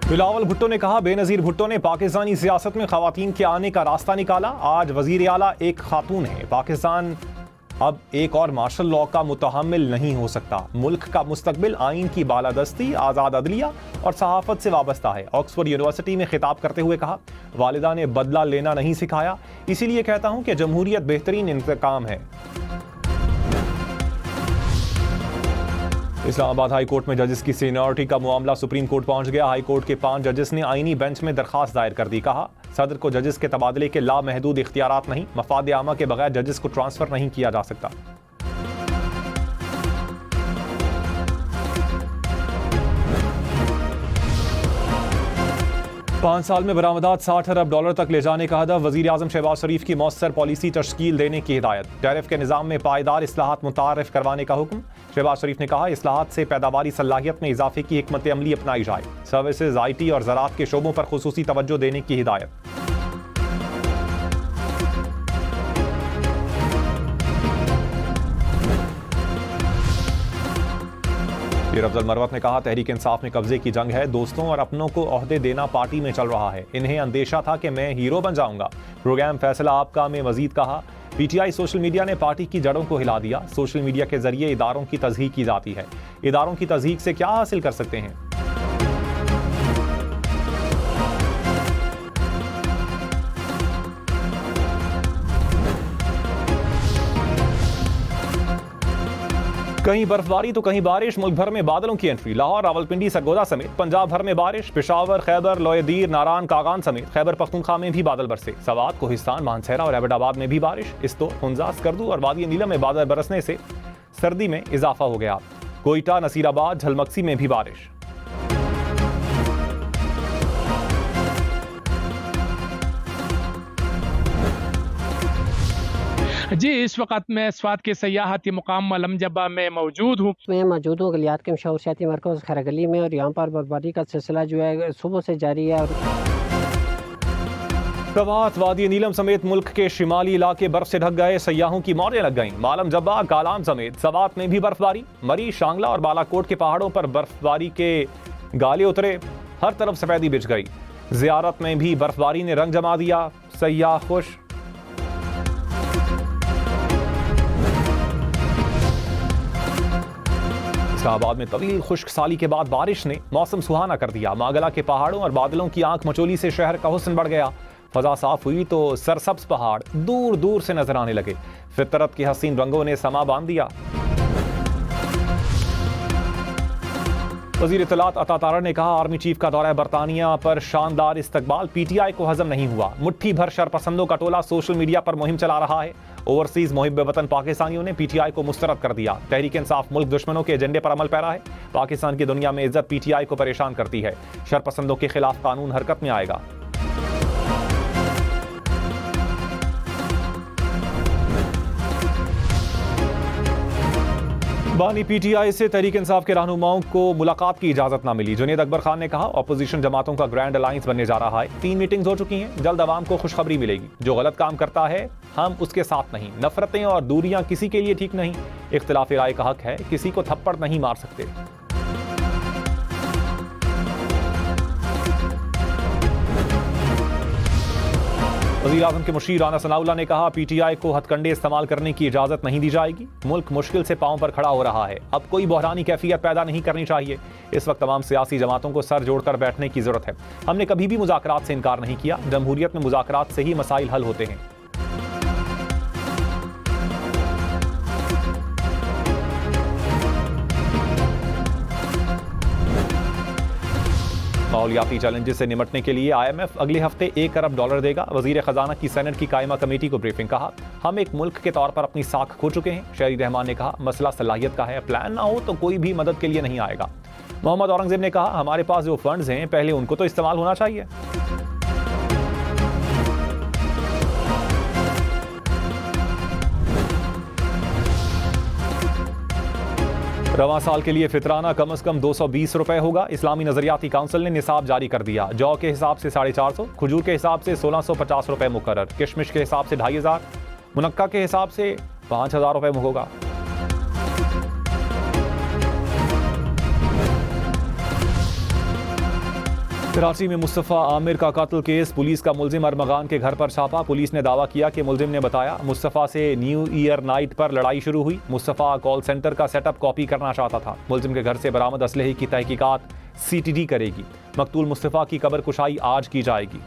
बिलावल भुट्टो ने कहा, बेनज़ीर भुट्टो ने पाकिस्तानी सियासत में ख़वातीन के आने का रास्ता निकाला। आज वज़ीर आला एक खातून है। पाकिस्तान अब एक और मार्शल लॉ का मुतहम्मिल नहीं हो सकता। मुल्क का मुस्तकबिल आइन की बालादस्ती, आज़ाद अदलिया और सहाफ़त से वाबस्ता है। ऑक्सफोर्ड यूनिवर्सिटी में खिताब करते हुए कहा, वालिदा ने बदला लेना नहीं सिखाया, इसीलिए कहता हूँ कि जमहूरियत बेहतरीन इंतकाम है। इस्लामाबाद हाई कोर्ट में जजेस की सीनियरिटी का मामला सुप्रीम कोर्ट पहुंच गया। हाई कोर्ट के 5 जजेस ने आईनी बेंच में दरखास्त दायर कर दी। कहा, सदर को जजेस के तबादले के लामहदूद इख्तियारात नहीं, मफाद आमा के बगैर जजेस को ट्रांसफर नहीं किया जा सकता। पाँच साल में बरामदात 60 अरब डॉलर तक ले जाने का हदफ। वज़ीर आज़म शहबाज शरीफ की मौसर पॉलिसी तश्कील देने की हिदायत। टैरिफ के निज़ाम में पायदार इस्लाहात मुतारफ़ करवाने का हुक्म। शहबाज शरीफ ने कहा, इस्लाहात से पैदावारी सलाहियत में इजाफे की हिकमत अमली अपनाई जाए। सर्विसेज, IT और ज़राअत के शोबों पर खुसूसी तवज्जो देने की हिदायत। अफजल मरवत ने कहा, तहरीक इंसाफ में कब्जे की जंग है। दोस्तों और अपनों को ओहदे देना पार्टी में चल रहा है। इन्हें अंदेशा था कि मैं हीरो बन जाऊंगा। प्रोग्राम फैसला आपका में मजीद कहा, PTI सोशल मीडिया ने पार्टी की जड़ों को हिला दिया। सोशल मीडिया के जरिए इदारों की तज़हीक की जाती है। इदारों की तज़हीक से क्या हासिल कर सकते हैं? कहीं बर्फबारी तो कहीं बारिश। मुल्क भर में बादलों की एंट्री। लाहौर, रावलपिंडी, सरगोदा समेत पंजाब भर में बारिश। पेशावर, खैबर, लोयदीर, नारान, कागान समेत खैबर पख्तूनख्वा में भी बादल बरसे। सवात, कोहिस्तान, मानसहरा और एबटाबाद में भी बारिश। इस्तो, हुंजा, स्कर्दू और वादी नीलम में बादल बरसने से सर्दी में इजाफा हो गया। कोयटा, नसीराबाद, झलमक्सी में भी बारिश। जी, इस वक्त मैं स्वात के सयाहती मुकाम मलमजबा में मौजूद हूँ। मैं मौजूद हूँ गलियात के मशहूर सियाती मरकज़ खैरगली में, और यहाँ पर बर्फबारी का सिलसिला जो है सुबह से जारी है। और सवात, वादी नीलम समेत मुल्क के शिमाली इलाके बर्फ से ढक गए। सयाहों की मौजें लग गईं। मालम जब्बा, कालाम समेत सवात में भी बर्फबारी। मरी, शांगला और बालाकोट के पहाड़ों पर बर्फबारी के गाले उतरे। हर तरफ सफेदी बिछ गई। जियारत में भी बर्फबारी ने रंग जमा दिया। सयाह खुश। इस्लामाबाद में तवील खुश्क साली के बाद बारिश ने मौसम सुहाना कर दिया। मागला के पहाड़ों और बादलों की आंख मचोली से शहर का हुस्न बढ़ गया। फजा साफ हुई तो सरसब्ज पहाड़ दूर दूर से नजर आने लगे। फितरत के हसीन रंगों ने समा बांध दिया। वज़ीर इत्तलात अता तारड़ ने कहा, आर्मी चीफ का दौरा बरतानिया पर शानदार इस्तकबाल। PTI को हजम नहीं हुआ। मुट्ठी भर शरपसंदों का टोला सोशल मीडिया पर मुहिम चला रहा है। ओवरसीज मुहिब वतन पाकिस्तानियों ने PTI को मुस्तरद कर दिया। तहरीक इंसाफ मुल्क दुश्मनों के एजेंडे पर अमल पैरा है। पाकिस्तान की दुनिया में इज्जत PTI को परेशान करती है। शरपसंदों के खिलाफ कानून हरकत में आएगा। बानी PTI से तहरीक इंसाफ के रहनुमाओं को मुलाकात की इजाजत ना मिली। जुनेद अकबर खान ने कहा, ऑपोजिशन जमातों का ग्रैंड अलायंस बनने जा रहा है। 3 मीटिंग्स हो चुकी हैं। जल्द आवाम को खुशखबरी मिलेगी। जो गलत काम करता है हम उसके साथ नहीं। नफरतें और दूरियां किसी के लिए ठीक नहीं। इख्तिलाफ राय का हक है, किसी को थप्पड़ नहीं मार सकते। वज़ीर आज़म के मुशीर राना सनाउल्लाह ने कहा, PTI को हथकंडे इस्तेमाल करने की इजाज़त नहीं दी जाएगी। मुल्क मुश्किल से पांव पर खड़ा हो रहा है। अब कोई बहरानी कैफियत पैदा नहीं करनी चाहिए। इस वक्त तमाम सियासी जमातों को सर जोड़कर बैठने की ज़रूरत है। हमने कभी भी मुज़ाकरात से इनकार नहीं किया। जमहूरियत में मुज़ाकरात से ही मसाइल हल होते हैं। माहौलियाती चैलेंजेस से निपटने के लिए IMF अगले हफ्ते 1 अरब डॉलर देगा। वजीर खजाना की सेनेट की कायमा कमेटी को ब्रीफिंग। कहा, हम एक मुल्क के तौर पर अपनी साख खो चुके हैं। शहरी रहमान ने कहा, मसला सलाहियत का है। प्लान ना हो तो कोई भी मदद के लिए नहीं आएगा। मोहम्मद औरंगजेब ने कहा, हमारे पास जो फंड्स हैं पहले उनको तो इस्तेमाल होना चाहिए। रवां साल के लिए फितराना कम से कम 220 रुपए होगा। इस्लामी नजरियाती काउंसिल ने निसाब जारी कर दिया। जौ के हिसाब से 450, खजूर के हिसाब से 1650 रुपए मुकर्रर, किशमिश के हिसाब से 2500, मुनक्का के हिसाब से 5000 रुपए होगा। कराची में मुस्तफ़ा आमिर का कत्ल केस, पुलिस का मुलजिम अरमगान के घर पर छापा। पुलिस ने दावा किया कि मुलजिम ने बताया मुस्तफ़ा से न्यू ईयर नाइट पर लड़ाई शुरू हुई। मुस्तफ़ा कॉल सेंटर का सेटअप कॉपी करना चाहता था। मुलजिम के घर से बरामद असलहे की तहकीकात CTD करेगी। मकतूल मुस्तफ़ा की कब्र कुशाई आज की जाएगी।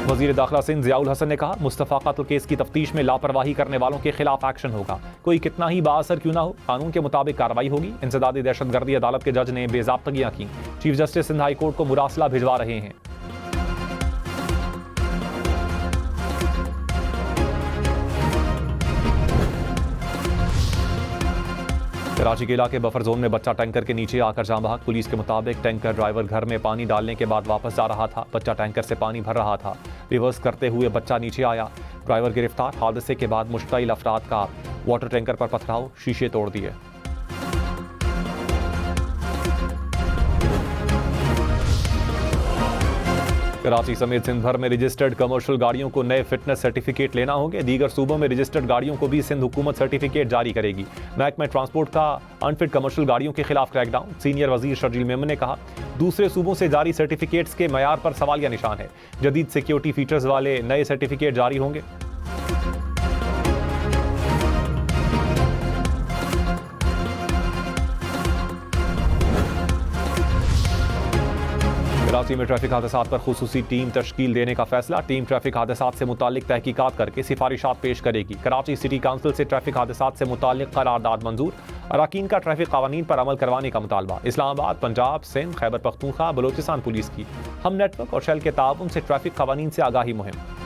वजीर दाखिला सिंध ज़ियाउल हसन ने कहा मुस्तफ़ा कत्ल केस की तफ्तीश में लापरवाही करने वालों के खिलाफ एक्शन होगा। कोई कितना ही बाअसर क्यों ना हो, कानून के मुताबिक कार्रवाई होगी। इंसदादी दहशतगर्दी अदालत के जज ने बेज़ाब्तगियां की। Chief justice Sindh high court को मुरासला भिजवा रहे हैं। कराची के इलाके बफर जोन में बच्चा टैंकर के नीचे आकर जाम बहक। पुलिस के मुताबिक टैंकर ड्राइवर घर में पानी डालने के बाद वापस जा रहा था। बच्चा टैंकर से पानी भर रहा था। रिवर्स करते हुए बच्चा नीचे आया। ड्राइवर गिरफ्तार। हादसे के बाद मुश्तइल अफराद का वाटर टैंकर पर पथराव, शीशे तोड़ दिए। कराची समेत सिंध भर में रजिस्टर्ड कमर्शियल गाड़ियों को नए फिटनेस सर्टिफिकेट लेना होंगे। दीगर सूबों में रजिस्टर्ड गाड़ियों को भी सिंध हुकूमत सर्टिफिकेट जारी करेगी। महकमा ट्रांसपोर्ट का अनफिट कमर्शियल गाड़ियों के खिलाफ क्रैकडाउन। सीनियर वजीर शर्जील मेमन ने कहा दूसरे सूबों से जारी सर्टिफिकेट्स के मयार पर सवालिया निशान है। जदीद सिक्योरिटी फीचर्स वाले नए सर्टिफिकेट जारी होंगे। कराची में ट्रैफिक हादसात पर खुसूसी टीम तश्कील देने का फैसला। टीम ट्रैफिक हादसात से मुतालिक तहकीकात करके सिफारिशात पेश करेगी। कराची सिटी काउंसिल से ट्रैफिक हादसात से मुतालिक करारदाद मंजूर। अराकीन का ट्रैफिक कानून पर अमल करवाने का मुतालबा। इस्लामाबाद, पंजाब, सिंध, खैबर पख्तूनख्वा, बलोचिस्तान पुलिस की हम नेटवर्क और शेल के ताउन से ट्रैफिक कानून से आगाही मुहिम।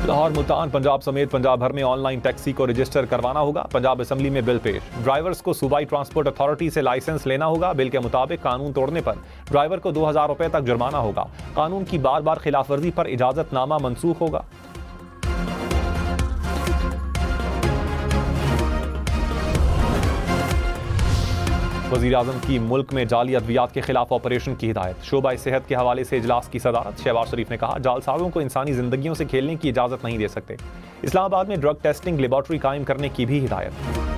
लाहौर, मुल्तान, पंजाब समेत पंजाब भर में ऑनलाइन टैक्सी को रजिस्टर करवाना होगा। पंजाब असेंबली में बिल पेश। ड्राइवर्स को सूबाई ट्रांसपोर्ट अथॉरिटी से लाइसेंस लेना होगा। बिल के मुताबिक कानून तोड़ने पर ड्राइवर को 2000 रुपए तक जुर्माना होगा। कानून की बार बार खिलाफवर्जी पर इजाजतनामा मनसूख होगा। वज़ीर आज़म की मुल्क में जाली अद्वियात के खिलाफ ऑपरेशन की हिदायत। शोबा सेहत के हवाले से इजलास की सदारत। शहबाज शरीफ ने कहा जालसाजों को इंसानी जिंदगियों से खेलने की इजाजत नहीं दे सकते। इस्लामाबाद में ड्रग टेस्टिंग लेबॉर्ट्री कायम करने की भी हिदायत।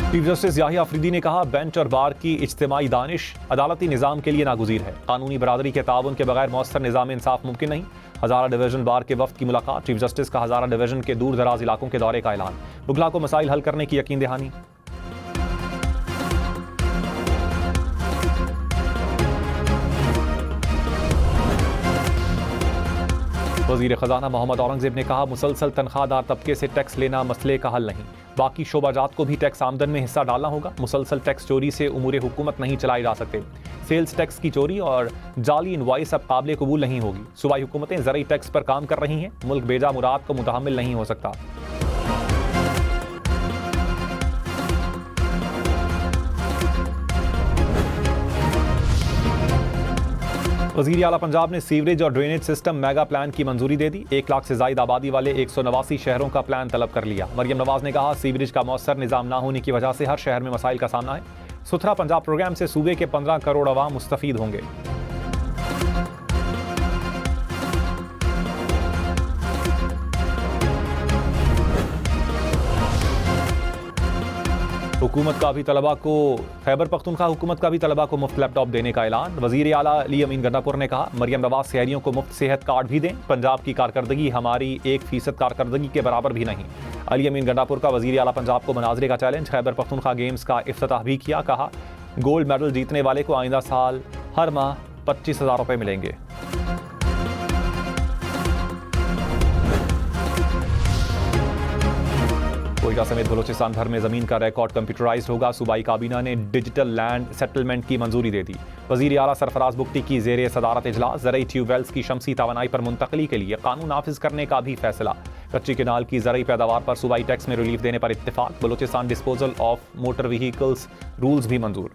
चीफ जस्टिस याहिया अफरीदी ने कहा बेंच और बार की इज्तिमाई दानिश अदालती निज़ाम के लिए नागुज़ीर है। कानूनी बरादरी के ताउन के बगैर मौसर निज़ाम इंसाफ मुमकिन नहीं। हज़ारा डिवीजन बार के वफ्द की मुलाकात। चीफ जस्टिस का हज़ारा डिवीजन के दूर दराज इलाकों के दौरे का ऐलान। बुगला को मसाइल हल करने की यकीन दहानी। वज़ीर ख़जाना मोहम्मद औरंगज़ेब ने कहा मुसलसल तनख्वाहदार तबके से टैक्स लेना मसले का हल नहीं। बाकी शोबाजात को भी टैक्स आमदन में हिस्सा डालना होगा। मुसलसल टैक्स चोरी से उमूर हुकूमत नहीं चलाए जा सकते। सेल्स टैक्स की चोरी और जाली इनवॉइस अब काबिल कबूल नहीं होगी। सूबाई हुकूमतें ज़रूरी टैक्स पर काम कर रही हैं। मुल्क बेजा मुराद को मुतहम्मिल नहीं हो सकता। वज़ीर आला पंजाब ने सीवरेज और ड्रेनेज सिस्टम मेगा प्लान की मंजूरी दे दी। 1 लाख से ज़ायद आबादी वाले 189 शहरों का प्लान तलब कर लिया। मरियम नवाज ने कहा सीवरेज का मौसर निज़ाम ना होने की वजह से हर शहर में मसाइल का सामना है। सुथरा पंजाब प्रोग्राम से सूबे के 15 करोड़ अवाम मुस्तफीद होंगे। हुकूमत का भी तलबा को खैबर पख्तूनख्वा हुकूमत का भी तलबा को मुफ्त लैपटॉप देने का ऐलान। वज़ीर आला अली अमीन गंडापुर ने कहा मरियम नवाज शहरियों को मुफ्त सेहत कार्ड भी दें। पंजाब की कारकर्दगी हमारी 1% कारकर्दगी के बराबर भी नहीं। अली अमीन गंडापुर का वज़ीर आला पंजाब को मनाजरे का चैलेंज। खैबर पख्तूनख्वा गेम्स का इफ्तिताह भी किया। कहा गोल्ड मेडल जीतने वाले को आइंदा साल हर माह 25,000 रुपये मिलेंगे। कोयटा समेत बलोचिस्तान भर में जमीन का रिकॉर्ड कंप्यूटराइज्ड होगा। सूबाई काबीना ने डिजिटल लैंड सेटलमेंट की मंजूरी दे दी। वज़ीर आला सरफराज बुगटी की ज़ेरे सदारत इजलास। ज़रई ट्यूबवेल्स की शमसी तवानाई पर मुंतकली के लिए कानून नाफिज करने का भी फैसला। कच्ची केनाल की ज़रई पैदावार पर सूबाई टैक्स में रिलीफ देने पर इत्तेफाक। Balochistan disposal of motor vehicles rules भी मंजूर।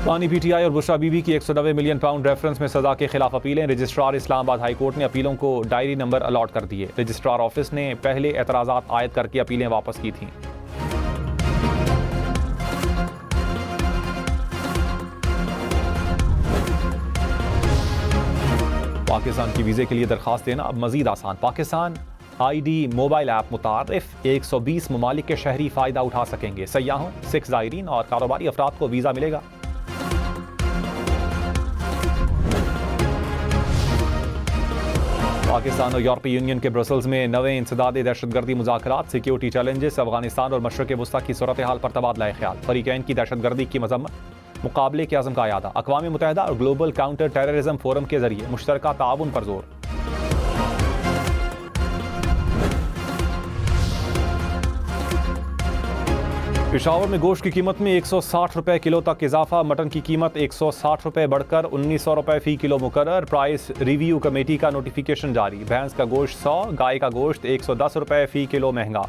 पानी पीटीआई और बुशरा बीबी की 190 मिलियन पाउंड रेफरेंस में सजा के खिलाफ अपीलें। रजिस्ट्रार इस्लामाबाद हाई कोर्ट ने अपीलों को डायरी नंबर अलॉट कर दिए। रजिस्ट्रार ऑफिस ने पहले एतराज़ात आयद करके अपीलें वापस की थीं। पाकिस्तान की वीज़े के लिए दरखास्त देना अब मजीद आसान। पाकिस्तान ID मोबाइल ऐप मुतारिफ 120 ममालिक के शहरी फ़ायदा उठा सकेंगे। सयाहों, सिख ज़ायरीन और कारोबारी अफराद को वीज़ा मिलेगा। पाकिस्तान और यूरोपीय यूनियन के ब्रसल्स में नवे इंसदाद दहशतगर्दी मुज़ाकरात, सिक्योरिटी चैलेंजेस, अफगानिस्तान और मशरक़ वस्ता की सूरत हाल पर तबादला ख्याल। फरीकैन की दहशतगर्दी की मजम्मत, मुकाबले के अज़म का यादा। अक़वाम मुत्तहिदा और ग्लोबल काउंटर टेररिज्म फोरम के जरिए मुश्तरका ताउन पर जोर। पेशावर में गोश्त की कीमत में 160 रुपए किलो तक इजाफा। मटन की कीमत 160 रुपए बढ़कर 1900 रुपए फी किलो मुकर्रर। प्राइस रिव्यू कमेटी का नोटिफिकेशन जारी। भैंस का गोश्त 100, गाय का गोश्त 110 रुपए फी किलो महंगा।